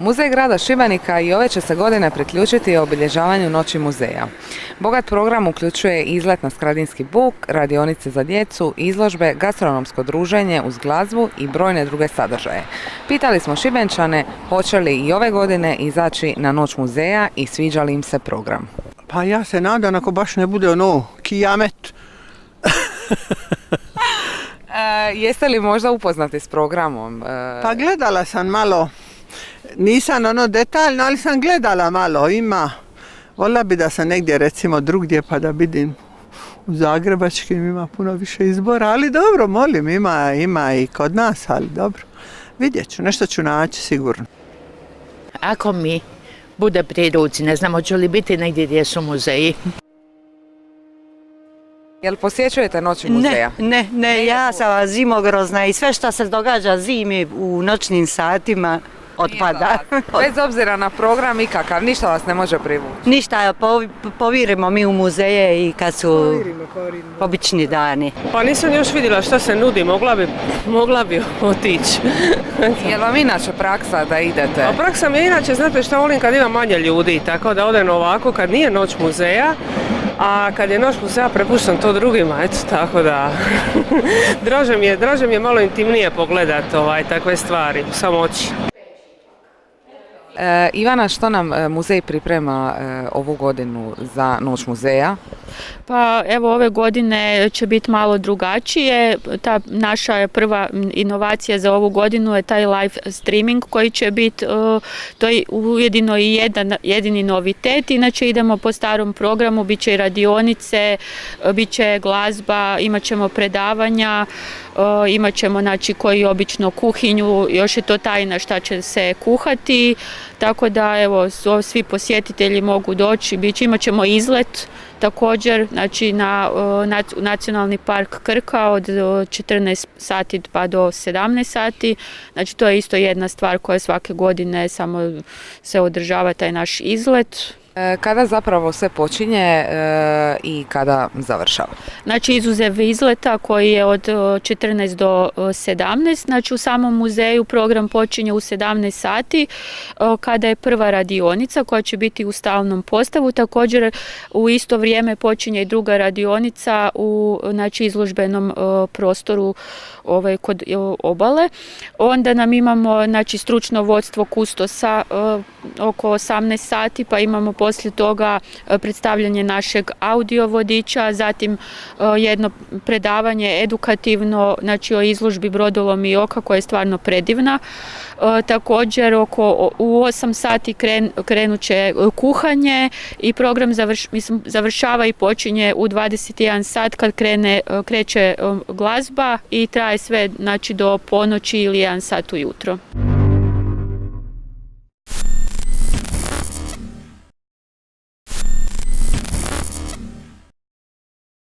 Muzej grada Šibenika i ove će se godine priključiti obilježavanju Noći muzeja. Bogat program uključuje izlet na Skradinski buk, radionice za djecu, izložbe, gastronomsko druženje uz glazbu i brojne druge sadržaje. Pitali smo Šibenčane hoće li i ove godine izaći na Noć muzeja i sviđa li im se program. Pa ja se nadam ako baš ne bude ono kijamet. Jeste li možda upoznati s programom? Pa gledala sam malo, nisam ono detaljno, ali sam gledala malo, voljela bi da sam negdje recimo drugdje pa da vidim u zagrebačkim ima puno više izbora, ali dobro, molim, ima i kod nas, ali dobro, vidjet ću, nešto ću naći sigurno. Ako mi bude pri ruci, ne znam hoće li biti negdje gdje su muzeji. Jel posjećujete Noći muzeja? Ne, ja sam zimogrozna i sve što se događa zimi u noćnim satima otpada. Bez obzira na program ikakav, ništa vas ne može privući? Ništa, povirimo mi u muzeje i kad su obični dani. Pa nisam još vidjela šta se nudi, mogla bi otići. Je li vam inače praksa da idete? A praksa mi je inače, znate šta volim kad ima manje ljudi, tako da odem ovako kad nije Noć muzeja, a kad je Noć muzeja prepuštam to drugima, eto, tako da draže mi je malo intimnije pogledati takve stvari, u samoći. Ivana, što nam muzej priprema ovu godinu za Noć muzeja? Pa evo ove godine će biti malo drugačije. Ta naša prva inovacija za ovu godinu je taj live streaming koji će biti, to je ujedino i jedini novitet. Inače idemo po starom programu, bit će i radionice, bit će glazba, imat ćemo predavanja, imat ćemo znači koji obično kuhinju, još je to tajna šta će se kuhati, tako da evo svi posjetitelji mogu doći, imat ćemo izlet također, znači na Nacionalni park Krka od 14 sati pa do 17 sati, znači to je isto jedna stvar koja svake godine samo se održava taj naš izlet. Kada zapravo sve počinje i kada završava? Znači izuzev izleta koji je od 14 do 17, znači u samom muzeju program počinje u 17 sati kada je prva radionica koja će biti u stalnom postavu. Također u isto vrijeme počinje i druga radionica u znači, izložbenom prostoru kod obale. Onda nam imamo znači, stručno vodstvo kustosa oko 18 sati, pa imamo poslije toga predstavljanje našeg audio vodiča, zatim jedno predavanje edukativno, znači o izložbi Brodolom i oka koja je stvarno predivna. Također u 8 sati krenut će kuhanje i program završava i počinje u 21 sat kad kreće glazba i traje sve znači, do ponoći ili 1 sat ujutro.